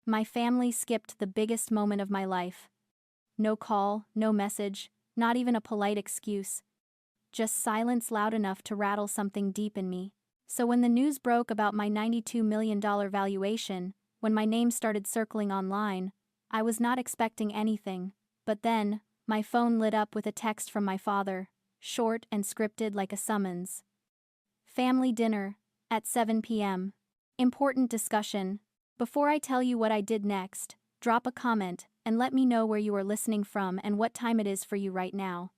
My family skipped the biggest moment of my life. No call, no message, not even a polite excuse. Just silence loud enough to rattle something deep in me. So when the news broke about my $92 million valuation, when my name started circling online, I was not expecting anything. But then, my phone lit up with a text from my father, short and scripted like a summons. Family dinner, at 7 p.m. Important discussion. Before I tell you what I did next, drop a comment and let me know where you are listening from and what time it is for you right now.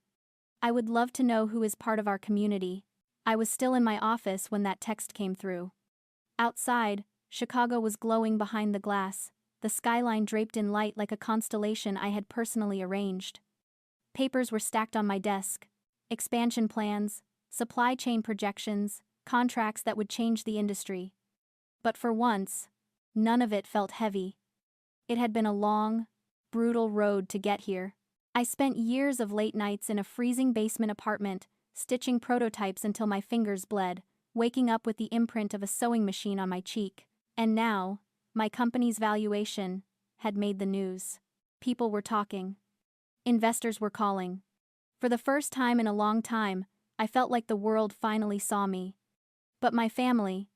I would love to know who is part of our community. I was still in my office when that text came through. Outside, Chicago was glowing behind the glass, the skyline draped in light like a constellation I had personally arranged. Papers were stacked on my desk. Expansion plans, supply chain projections, contracts that would change the industry. But for once, none of it felt heavy. It had been a long, brutal road to get here. I spent years of late nights in a freezing basement apartment, stitching prototypes until my fingers bled, waking up with the imprint of a sewing machine on my cheek. And now, my company's valuation had made the news. People were talking. Investors were calling. For the first time in a long time, I felt like the world finally saw me. But my family,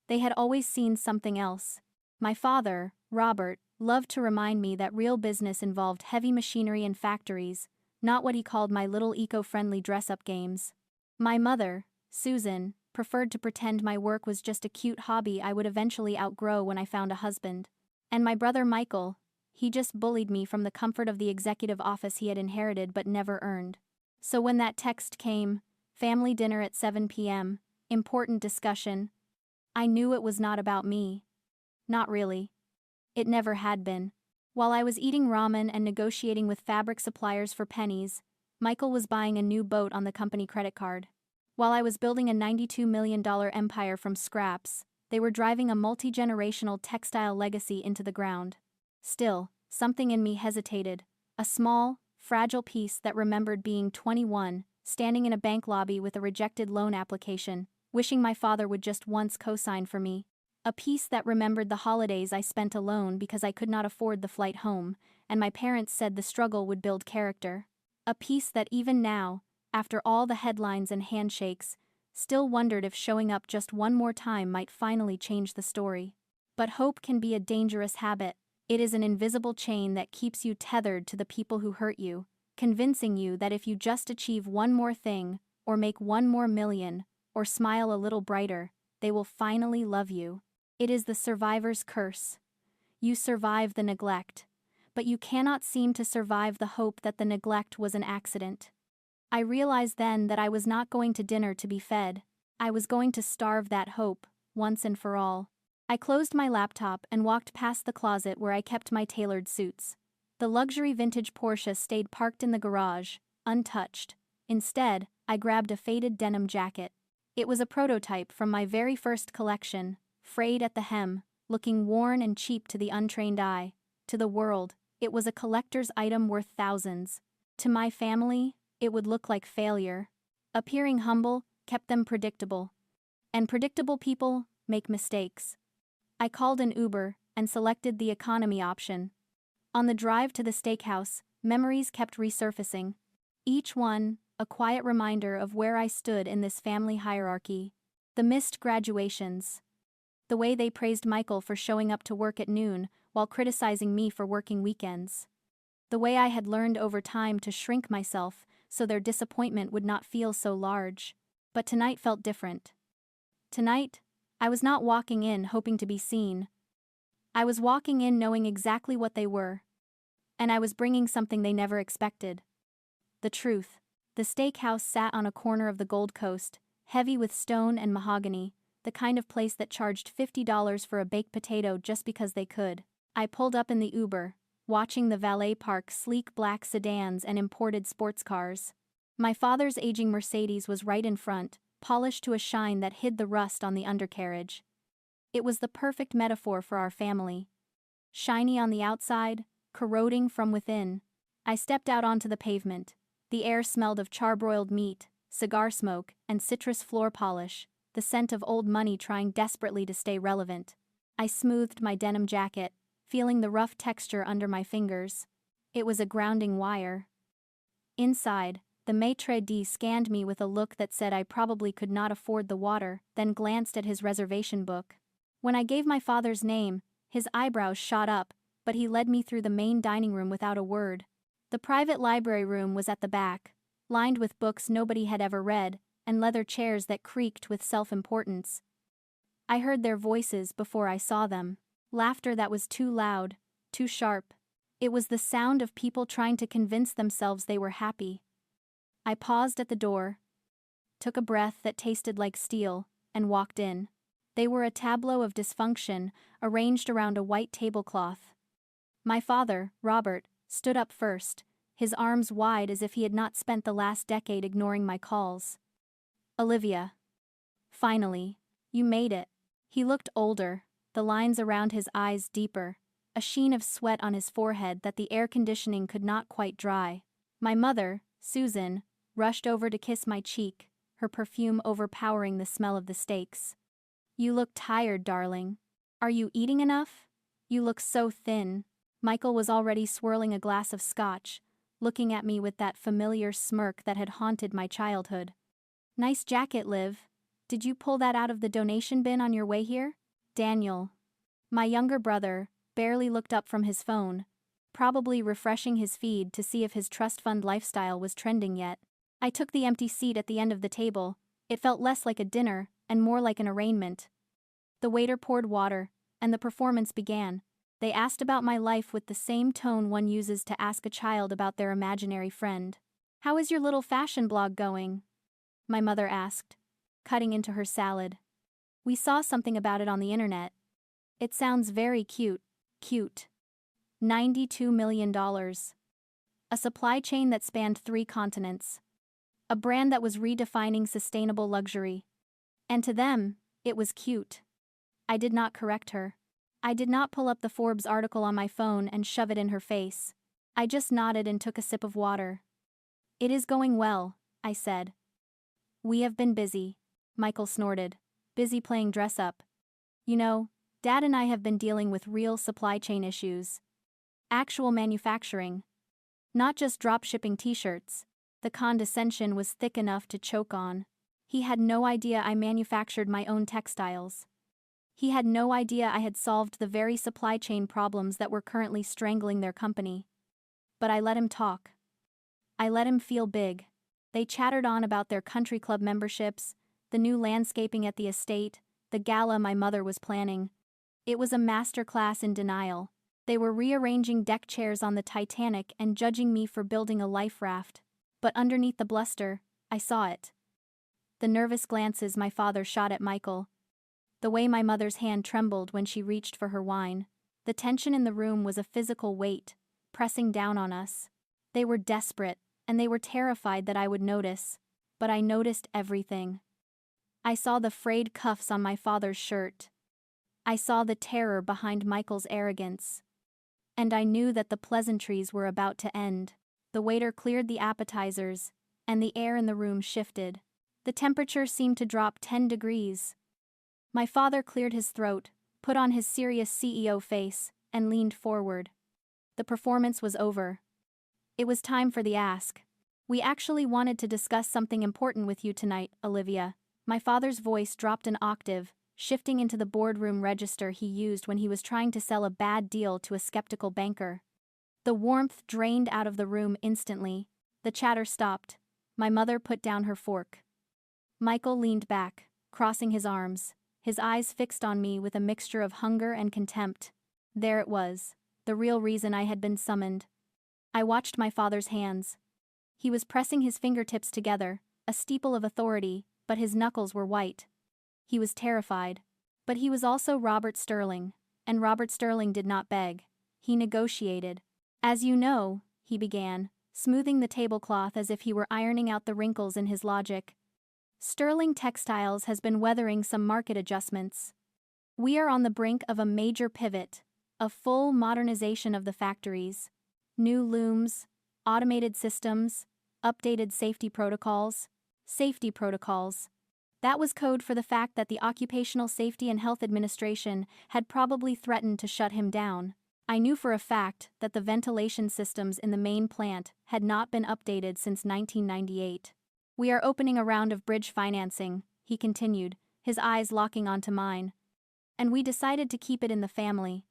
they had always seen something else. My father, Robert, loved to remind me that real business involved heavy machinery and factories, not what he called my little eco-friendly dress-up games. My mother, Susan, preferred to pretend my work was just a cute hobby I would eventually outgrow when I found a husband. And my brother Michael, he just bullied me from the comfort of the executive office he had inherited but never earned. So when that text came, family dinner at 7 p.m., important discussion, I knew it was not about me. Not really. It never had been. While I was eating ramen and negotiating with fabric suppliers for pennies, Michael was buying a new boat on the company credit card. While I was building a $92 million empire from scraps, they were driving a multi-generational textile legacy into the ground. Still, something in me hesitated. A small, fragile piece that remembered being 21, standing in a bank lobby with a rejected loan application, wishing my father would just once co-sign for me. A piece that remembered the holidays I spent alone because I could not afford the flight home, and my parents said the struggle would build character. A piece that even now, after all the headlines and handshakes, still wondered if showing up just one more time might finally change the story. But hope can be a dangerous habit. It is an invisible chain that keeps you tethered to the people who hurt you, convincing you that if you just achieve one more thing, or make one more million, or smile a little brighter, they will finally love you. It is the survivor's curse. You survive the neglect, but you cannot seem to survive the hope that the neglect was an accident. I realized then that I was not going to dinner to be fed. I was going to starve that hope, once and for all. I closed my laptop and walked past the closet where I kept my tailored suits. The luxury vintage Porsche stayed parked in the garage, untouched. Instead, I grabbed a faded denim jacket. It was a prototype from my very first collection, frayed at the hem, looking worn and cheap to the untrained eye. To the world, it was a collector's item worth thousands. To my family, it would look like failure. Appearing humble kept them predictable. And predictable people make mistakes. I called an Uber and selected the economy option. On the drive to the steakhouse, memories kept resurfacing. Each one, a quiet reminder of where I stood in this family hierarchy. The missed graduations. The way they praised Michael for showing up to work at noon while criticizing me for working weekends. The way I had learned over time to shrink myself so their disappointment would not feel so large. But tonight felt different. Tonight, I was not walking in hoping to be seen. I was walking in knowing exactly what they were. And I was bringing something they never expected. The truth. The steakhouse sat on a corner of the Gold Coast, heavy with stone and mahogany, the kind of place that charged $50 for a baked potato just because they could. I pulled up in the Uber, watching the valet park sleek black sedans and imported sports cars. My father's aging Mercedes was right in front, polished to a shine that hid the rust on the undercarriage. It was the perfect metaphor for our family. Shiny on the outside, corroding from within. I stepped out onto the pavement. The air smelled of charbroiled meat, cigar smoke, and citrus floor polish, the scent of old money trying desperately to stay relevant. I smoothed my denim jacket, feeling the rough texture under my fingers. It was a grounding wire. Inside, the maitre d' scanned me with a look that said I probably could not afford the water, then glanced at his reservation book. When I gave my father's name, his eyebrows shot up, but he led me through the main dining room without a word. The private library room was at the back, lined with books nobody had ever read, and leather chairs that creaked with self-importance. I heard their voices before I saw them. Laughter that was too loud, too sharp. It was the sound of people trying to convince themselves they were happy. I paused at the door, took a breath that tasted like steel, and walked in. They were a tableau of dysfunction, arranged around a white tablecloth. My father, Robert, stood up first, his arms wide as if he had not spent the last decade ignoring my calls. Olivia. Finally, you made it. He looked older, the lines around his eyes deeper, a sheen of sweat on his forehead that the air conditioning could not quite dry. My mother, Susan, rushed over to kiss my cheek, her perfume overpowering the smell of the steaks. You look tired, darling. Are you eating enough? You look so thin. Michael was already swirling a glass of scotch, looking at me with that familiar smirk that had haunted my childhood. Nice jacket, Liv. Did you pull that out of the donation bin on your way here? Daniel, my younger brother, barely looked up from his phone, probably refreshing his feed to see if his trust fund lifestyle was trending yet. I took the empty seat at the end of the table. It felt less like a dinner and more like an arraignment. The waiter poured water, and the performance began. They asked about my life with the same tone one uses to ask a child about their imaginary friend. How is your little fashion blog going? My mother asked, cutting into her salad. We saw something about it on the internet. It sounds very cute. Cute. $92 million. A supply chain that spanned 3 continents. A brand that was redefining sustainable luxury. And to them, it was cute. I did not correct her. I did not pull up the Forbes article on my phone and shove it in her face. I just nodded and took a sip of water. It is going well, I said. We have been busy, Michael snorted. Busy playing dress up. You know, Dad and I have been dealing with real supply chain issues. Actual manufacturing. Not just drop shipping t-shirts. The condescension was thick enough to choke on. He had no idea I manufactured my own textiles. He had no idea I had solved the very supply chain problems that were currently strangling their company. But I let him talk. I let him feel big. They chattered on about their country club memberships, the new landscaping at the estate, the gala my mother was planning. It was a masterclass in denial. They were rearranging deck chairs on the Titanic and judging me for building a life raft. But underneath the bluster, I saw it. The nervous glances my father shot at Michael. The way my mother's hand trembled when she reached for her wine. The tension in the room was a physical weight, pressing down on us. They were desperate, and they were terrified that I would notice. But I noticed everything. I saw the frayed cuffs on my father's shirt. I saw the terror behind Michael's arrogance. And I knew that the pleasantries were about to end. The waiter cleared the appetizers, and the air in the room shifted. The temperature seemed to drop 10 degrees. My father cleared his throat, put on his serious CEO face, and leaned forward. The performance was over. It was time for the ask. We actually wanted to discuss something important with you tonight, Olivia. My father's voice dropped an octave, shifting into the boardroom register he used when he was trying to sell a bad deal to a skeptical banker. The warmth drained out of the room instantly. The chatter stopped. My mother put down her fork. Michael leaned back, crossing his arms, his eyes fixed on me with a mixture of hunger and contempt. There it was, the real reason I had been summoned. I watched my father's hands. He was pressing his fingertips together, a steeple of authority, but his knuckles were white. He was terrified. But he was also Robert Sterling, and Robert Sterling did not beg. He negotiated. As you know, he began, smoothing the tablecloth as if he were ironing out the wrinkles in his logic. Sterling Textiles has been weathering some market adjustments. We are on the brink of a major pivot, a full modernization of the factories. New looms, automated systems, updated safety protocols. Safety protocols. That was code for the fact that the Occupational Safety and Health Administration had probably threatened to shut him down. I knew for a fact that the ventilation systems in the main plant had not been updated since 1998. "We are opening a round of bridge financing," he continued, his eyes locking onto mine. "And we decided to keep it in the family.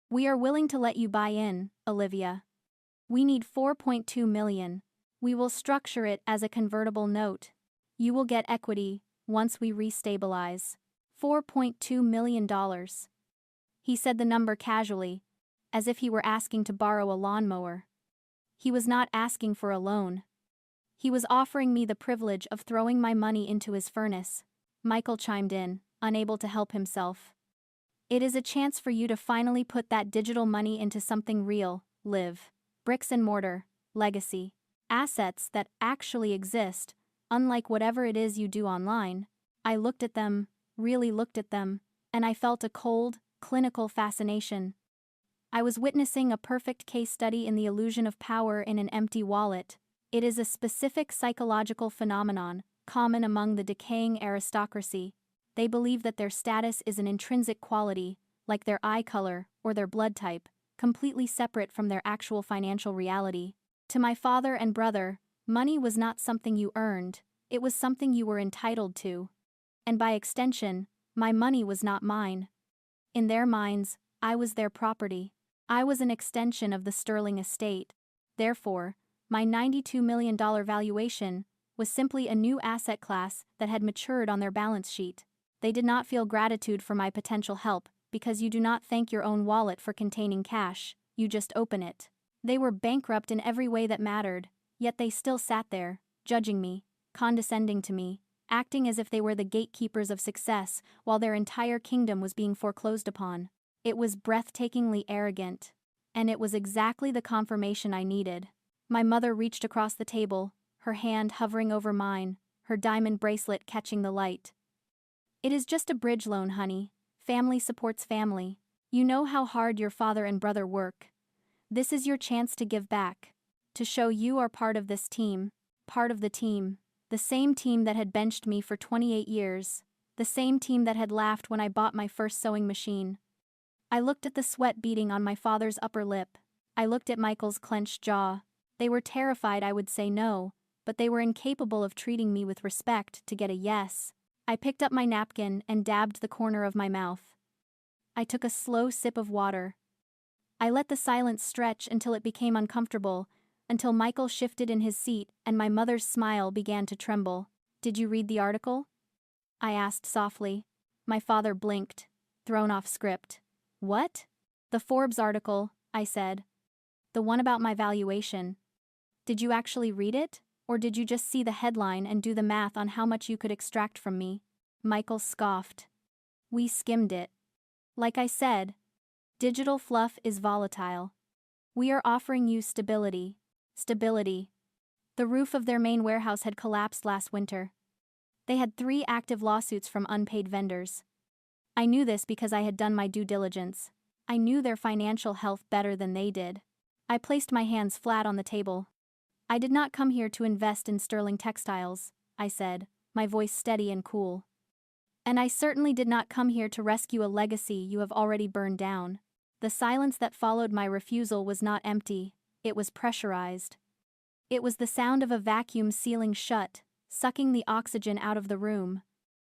We are willing to let you buy in, Olivia. We need 4.2 million. We will structure it as a convertible note. You will get equity once we restabilize. $4.2 million. He said the number casually, as if he were asking to borrow a lawnmower. He was not asking for a loan. He was offering me the privilege of throwing my money into his furnace. Michael chimed in, unable to help himself. "It is a chance for you to finally put that digital money into something real, Liv. Bricks and mortar, legacy. Assets that actually exist, unlike whatever it is you do online." I looked at them, really looked at them, and I felt a cold, clinical fascination. I was witnessing a perfect case study in the illusion of power in an empty wallet. It is a specific psychological phenomenon, common among the decaying aristocracy. They believe that their status is an intrinsic quality, like their eye color or their blood type, completely separate from their actual financial reality. To my father and brother, money was not something you earned, it was something you were entitled to. And by extension, my money was not mine. In their minds, I was their property. I was an extension of the Sterling estate. Therefore, my $92 million valuation was simply a new asset class that had matured on their balance sheet. They did not feel gratitude for my potential help, because you do not thank your own wallet for containing cash, you just open it. They were bankrupt in every way that mattered, yet they still sat there, judging me, condescending to me, acting as if they were the gatekeepers of success while their entire kingdom was being foreclosed upon. It was breathtakingly arrogant. And it was exactly the confirmation I needed. My mother reached across the table, her hand hovering over mine, her diamond bracelet catching the light. "It is just a bridge loan, honey. Family supports family. You know how hard your father and brother work. This is your chance to give back. To show you are part of this team. Part of the team. The same team that had benched me for 28 years. The same team that had laughed when I bought my first sewing machine." I looked at the sweat beading on my father's upper lip. I looked at Michael's clenched jaw. They were terrified I would say no, but they were incapable of treating me with respect to get a yes. I picked up my napkin and dabbed the corner of my mouth. I took a slow sip of water. I let the silence stretch until it became uncomfortable, until Michael shifted in his seat and my mother's smile began to tremble. "Did you read the article?" I asked softly. My father blinked, thrown off script. "What?" "The Forbes article," I said. "The one about my valuation. Did you actually read it, or did you just see the headline and do the math on how much you could extract from me?" Michael scoffed. "We skimmed it. Like I said, digital fluff is volatile. We are offering you stability. Stability." The roof of their main warehouse had collapsed last winter. They had 3 active lawsuits from unpaid vendors. I knew this because I had done my due diligence. I knew their financial health better than they did. I placed my hands flat on the table. "I did not come here to invest in Sterling Textiles," I said, my voice steady and cool. "And I certainly did not come here to rescue a legacy you have already burned down." The silence that followed my refusal was not empty, it was pressurized. It was the sound of a vacuum sealing shut, sucking the oxygen out of the room.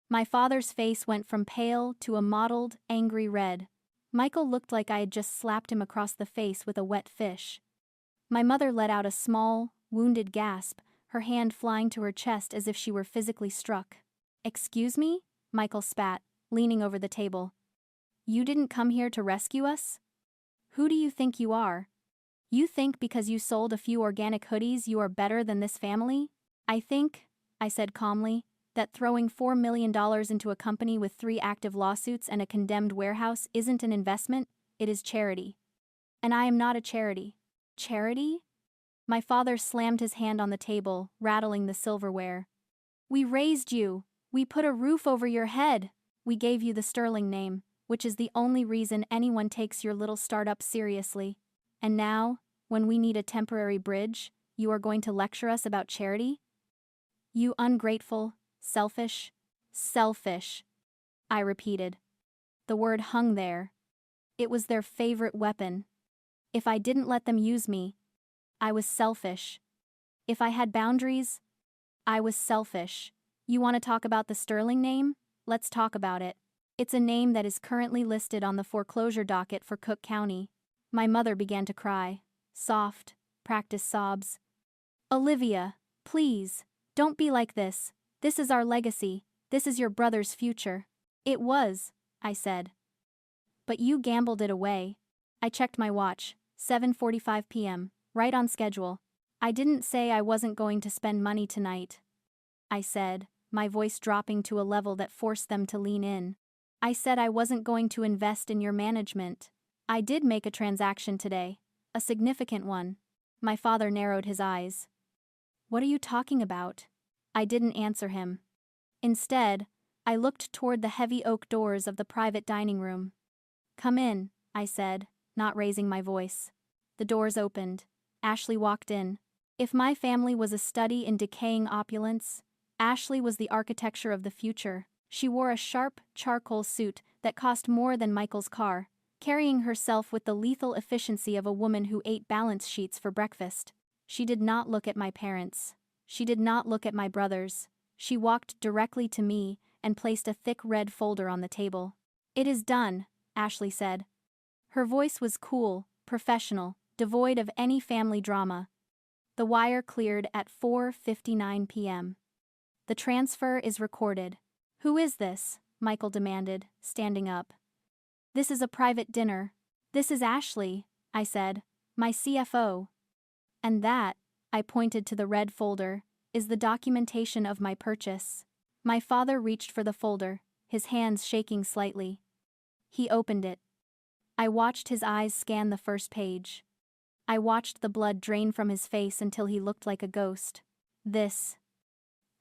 My father's face went from pale to a mottled, angry red. Michael looked like I had just slapped him across the face with a wet fish. My mother let out a small, wounded gasp, her hand flying to her chest as if she were physically struck. "Excuse me?" Michael spat, leaning over the table. "You didn't come here to rescue us? Who do you think you are? You think because you sold a few organic hoodies you are better than this family?" "I think," I said calmly, "that throwing $4 million into a company with 3 active lawsuits and a condemned warehouse isn't an investment, it is charity. And I am not a charity." "Charity?" My father slammed his hand on the table, rattling the silverware. "We raised you. We put a roof over your head. We gave you the Sterling name, which is the only reason anyone takes your little startup seriously. And now, when we need a temporary bridge, you are going to lecture us about charity? You ungrateful, selfish, selfish," I repeated. The word hung there. It was their favorite weapon. If I didn't let them use me, I was selfish. If I had boundaries, I was selfish. You want to talk about the Sterling name? Let's talk about it. It's a name that is currently listed on the foreclosure docket for Cook County. My mother began to cry. Soft, practiced sobs. Olivia, please, don't be like this. This is our legacy. This is your brother's future. It was, I said. But you gambled it away. I checked my watch, 7:45 p.m., right on schedule. I didn't say I wasn't going to spend money tonight. I said, my voice dropping to a level that forced them to lean in. I said I wasn't going to invest in your management. I did make a transaction today, a significant one. My father narrowed his eyes. What are you talking about? I didn't answer him. Instead, I looked toward the heavy oak doors of the private dining room. Come in, I said, not raising my voice. The doors opened. Ashley walked in. If my family was a study in decaying opulence, Ashley was the architecture of the future. She wore a sharp, charcoal suit that cost more than Michael's car, carrying herself with the lethal efficiency of a woman who ate balance sheets for breakfast. She did not look at my parents. She did not look at my brothers. She walked directly to me and placed a thick red folder on the table. It is done, Ashley said. Her voice was cool, professional, devoid of any family drama. The wire cleared at 4:59 p.m. The transfer is recorded. Who is this? Michael demanded, standing up. This is a private dinner. This is Ashley, I said, my CFO. And that, I pointed to the red folder, is the documentation of my purchase. My father reached for the folder, his hands shaking slightly. He opened it. I watched his eyes scan the first page. I watched the blood drain from his face until he looked like a ghost. This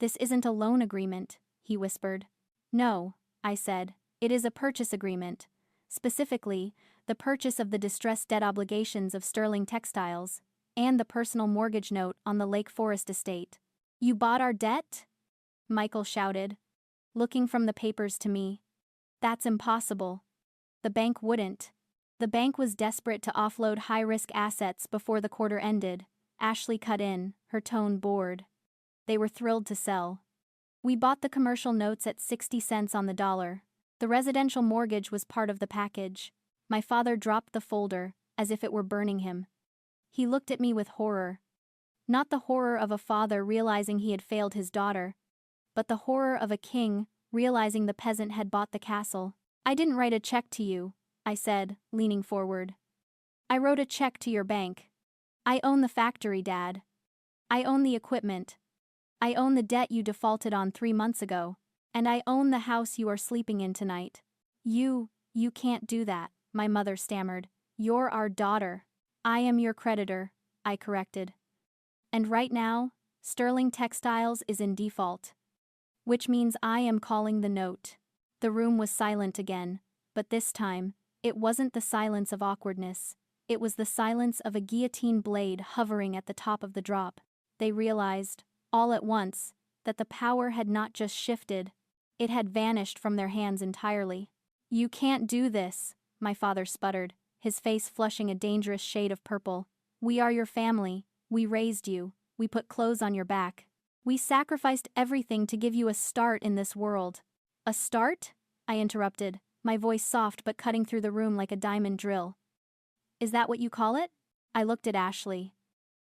isn't a loan agreement, he whispered. No, I said, it is a purchase agreement. Specifically, the purchase of the distressed debt obligations of Sterling Textiles, and the personal mortgage note on the Lake Forest estate. You bought our debt? Michael shouted, looking from the papers to me. That's impossible. The bank wouldn't. The bank was desperate to offload high-risk assets before the quarter ended. Ashley cut in, her tone bored. They were thrilled to sell. We bought the commercial notes at 60 cents on the dollar. The residential mortgage was part of the package. My father dropped the folder, as if it were burning him. He looked at me with horror. Not the horror of a father realizing he had failed his daughter, but the horror of a king realizing the peasant had bought the castle. I didn't write a check to you, I said, leaning forward. I wrote a check to your bank. I own the factory, Dad. I own the equipment. I own the debt you defaulted on 3 months ago, and I own the house you are sleeping in tonight. You can't do that, my mother stammered. You're our daughter. I am your creditor, I corrected. And right now, Sterling Textiles is in default. Which means I am calling the note. The room was silent again, but this time, it wasn't the silence of awkwardness. It was the silence of a guillotine blade hovering at the top of the drop. They realized, all at once, that the power had not just shifted, it had vanished from their hands entirely. You can't do this, my father sputtered, his face flushing a dangerous shade of purple. We are your family. We raised you. We put clothes on your back. We sacrificed everything to give you a start in this world. A start? I interrupted, my voice soft but cutting through the room like a diamond drill. Is that what you call it? I looked at Ashley.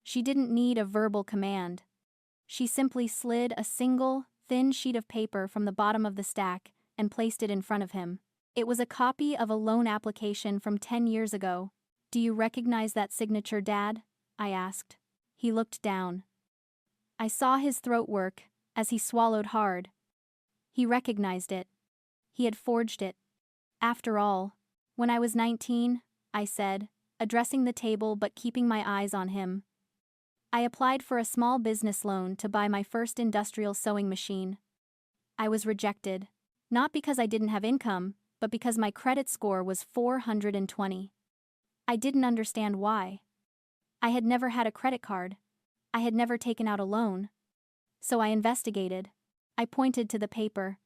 She didn't need a verbal command. She simply slid a single, thin sheet of paper from the bottom of the stack and placed it in front of him. It was a copy of a loan application from 10 years ago. Do you recognize that signature, Dad? I asked. He looked down. I saw his throat work as he swallowed hard. He recognized it. He had forged it. After all, when I was 19, I said, addressing the table but keeping my eyes on him, I applied for a small business loan to buy my first industrial sewing machine. I was rejected, not because I didn't have income, but because my credit score was 420. I didn't understand why. I had never had a credit card. I had never taken out a loan. So I investigated. I pointed to the paper.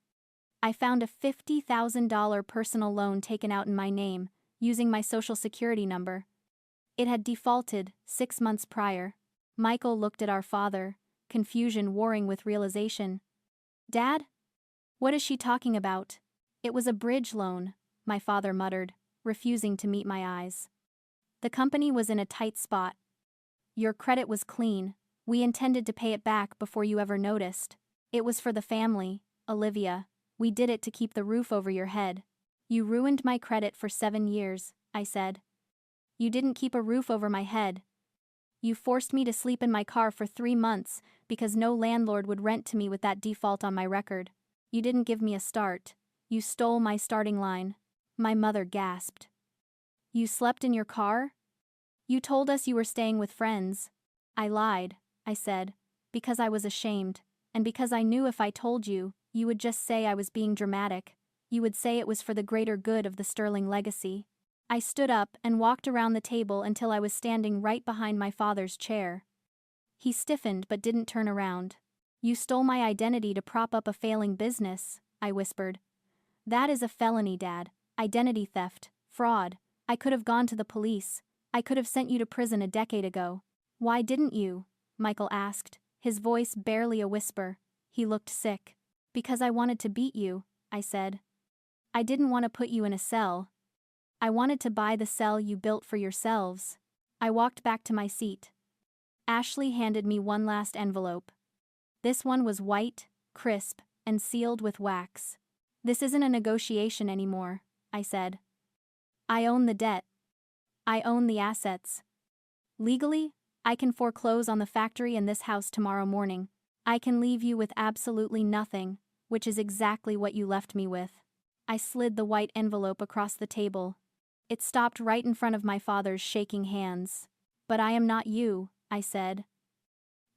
I found a $50,000 personal loan taken out in my name, using my social security number. It had defaulted 6 months prior. Michael looked at our father, confusion warring with realization. Dad? What is she talking about? It was a bridge loan, my father muttered, refusing to meet my eyes. The company was in a tight spot. Your credit was clean. We intended to pay it back before you ever noticed. It was for the family, Olivia. We did it to keep the roof over your head. You ruined my credit for 7 years, I said. You didn't keep a roof over my head. You forced me to sleep in my car for 3 months because no landlord would rent to me with that default on my record. You didn't give me a start. You stole my starting line. My mother gasped. You slept in your car? You told us you were staying with friends. I lied, I said, because I was ashamed, and because I knew if I told you, you would just say I was being dramatic. You would say it was for the greater good of the Sterling legacy. I stood up and walked around the table until I was standing right behind my father's chair. He stiffened but didn't turn around. You stole my identity to prop up a failing business, I whispered. That is a felony, Dad. Identity theft, fraud. I could have gone to the police. I could have sent you to prison a decade ago. Why didn't you? Michael asked, his voice barely a whisper. He looked sick. Because I wanted to beat you, I said. I didn't want to put you in a cell. I wanted to buy the cell you built for yourselves. I walked back to my seat. Ashley handed me one last envelope. This one was white, crisp, and sealed with wax. This isn't a negotiation anymore, I said. I own the debt. I own the assets. Legally, I can foreclose on the factory and this house tomorrow morning. I can leave you with absolutely nothing, which is exactly what you left me with. I slid the white envelope across the table. It stopped right in front of my father's shaking hands. But I am not you, I said.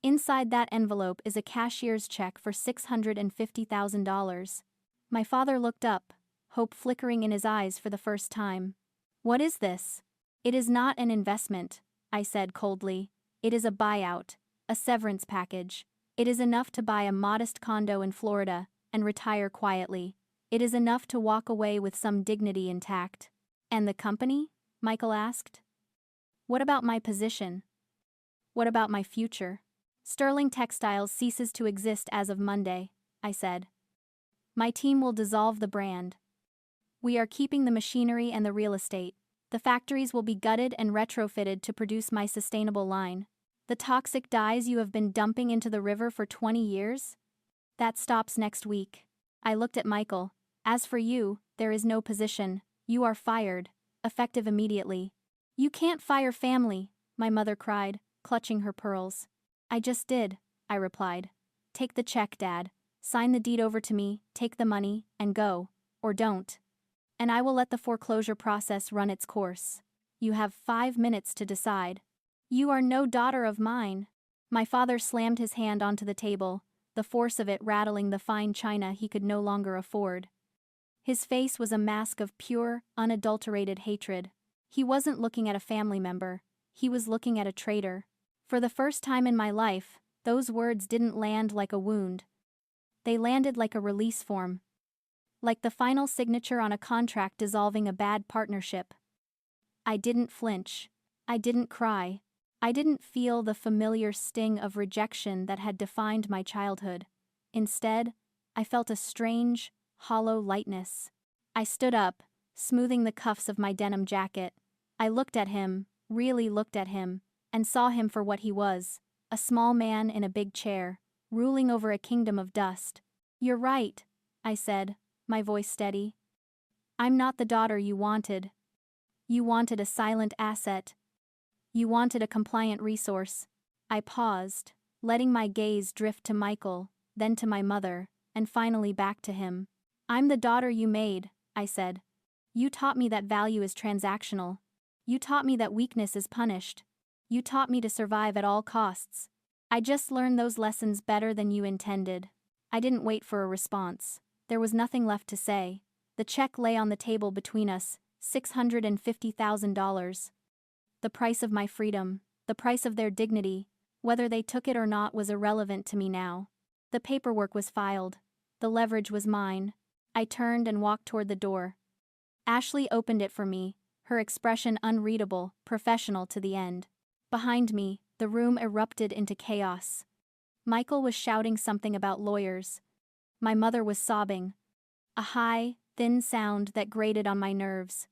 Inside that envelope is a cashier's check for $650,000. My father looked up, hope flickering in his eyes for the first time. What is this? It is not an investment, I said coldly. It is a buyout, a severance package. It is enough to buy a modest condo in Florida and retire quietly. It is enough to walk away with some dignity intact. And the company? Michael asked. What about my position? What about my future? Sterling Textiles ceases to exist as of Monday, I said. My team will dissolve the brand. We are keeping the machinery and the real estate. The factories will be gutted and retrofitted to produce my sustainable line. The toxic dyes you have been dumping into the river for 20 years? That stops next week. I looked at Michael. As for you, there is no position. You are fired, effective immediately. You can't fire family, my mother cried, clutching her pearls. I just did, I replied. Take the check, Dad. Sign the deed over to me, take the money, and go. Or don't. And I will let the foreclosure process run its course. You have 5 minutes to decide. You are no daughter of mine. My father slammed his hand onto the table, the force of it rattling the fine china he could no longer afford. His face was a mask of pure, unadulterated hatred. He wasn't looking at a family member. He was looking at a traitor. For the first time in my life, those words didn't land like a wound. They landed like a release form. Like the final signature on a contract dissolving a bad partnership. I didn't flinch. I didn't cry. I didn't feel the familiar sting of rejection that had defined my childhood. Instead, I felt a strange, hollow lightness. I stood up, smoothing the cuffs of my denim jacket. I looked at him, really looked at him, and saw him for what he was, a small man in a big chair, ruling over a kingdom of dust. You're right, I said, my voice steady. I'm not the daughter you wanted. You wanted a silent asset. You wanted a compliant resource. I paused, letting my gaze drift to Michael, then to my mother, and finally back to him. I'm the daughter you made, I said. You taught me that value is transactional. You taught me that weakness is punished. You taught me to survive at all costs. I just learned those lessons better than you intended. I didn't wait for a response. There was nothing left to say. The check lay on the table between us, $650,000. The price of my freedom, the price of their dignity, whether they took it or not was irrelevant to me now. The paperwork was filed. The leverage was mine. I turned and walked toward the door. Ashley opened it for me, her expression unreadable, professional to the end. Behind me, the room erupted into chaos. Michael was shouting something about lawyers. My mother was sobbing. A high, thin sound that grated on my nerves.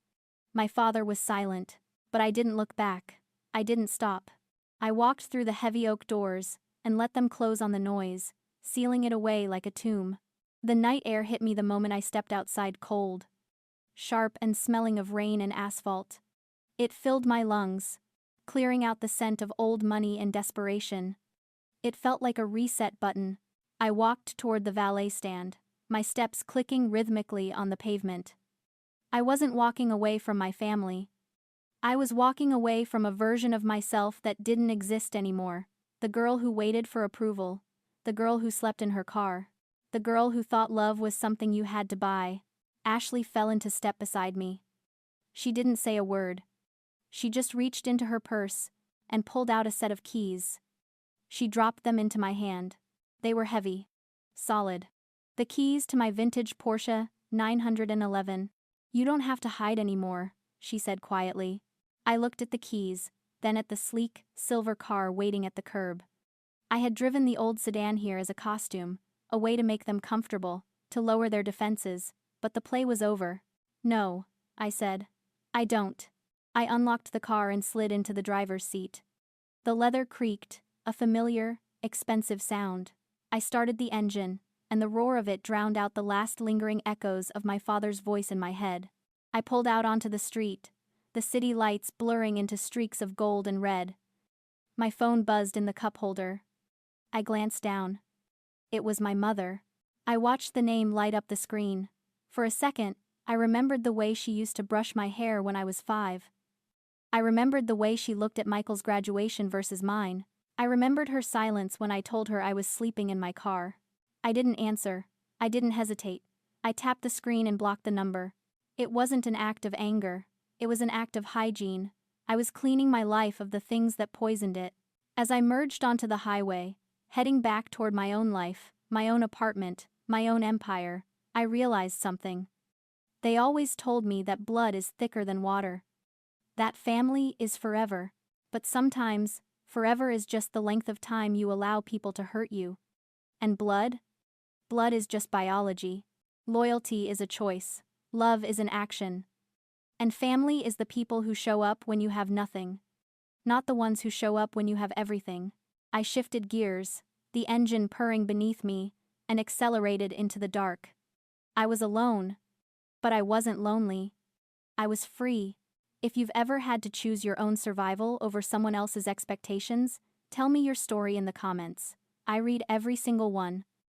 My father was silent, but I didn't look back. I didn't stop. I walked through the heavy oak doors and let them close on the noise, sealing it away like a tomb. The night air hit me the moment I stepped outside, cold, sharp and smelling of rain and asphalt. It filled my lungs, clearing out the scent of old money and desperation. It felt like a reset button. I walked toward the valet stand, my steps clicking rhythmically on the pavement. I wasn't walking away from my family. I was walking away from a version of myself that didn't exist anymore. The girl who waited for approval. The girl who slept in her car. The girl who thought love was something you had to buy. Ashley fell into step beside me. She didn't say a word. She just reached into her purse and pulled out a set of keys. She dropped them into my hand. They were heavy. Solid. The keys to my vintage Porsche 911. You don't have to hide anymore, she said quietly. I looked at the keys, then at the sleek, silver car waiting at the curb. I had driven the old sedan here as a costume, a way to make them comfortable, to lower their defenses, but the play was over. No, I said. I don't. I unlocked the car and slid into the driver's seat. The leather creaked, a familiar, expensive sound. I started the engine, and the roar of it drowned out the last lingering echoes of my father's voice in my head. I pulled out onto the street, the city lights blurring into streaks of gold and red. My phone buzzed in the cup holder. I glanced down. It was my mother. I watched the name light up the screen. For a second, I remembered the way she used to brush my hair when I was 5. I remembered the way she looked at Michael's graduation versus mine. I remembered her silence when I told her I was sleeping in my car. I didn't answer. I didn't hesitate. I tapped the screen and blocked the number. It wasn't an act of anger. It was an act of hygiene. I was cleaning my life of the things that poisoned it. As I merged onto the highway, heading back toward my own life, my own apartment, my own empire, I realized something. They always told me that blood is thicker than water. That family is forever. But sometimes, forever is just the length of time you allow people to hurt you. And blood? Blood is just biology. Loyalty is a choice. Love is an action. And family is the people who show up when you have nothing. Not the ones who show up when you have everything. I shifted gears, the engine purring beneath me, and accelerated into the dark. I was alone. But I wasn't lonely. I was free. If you've ever had to choose your own survival over someone else's expectations, tell me your story in the comments. I read every single one.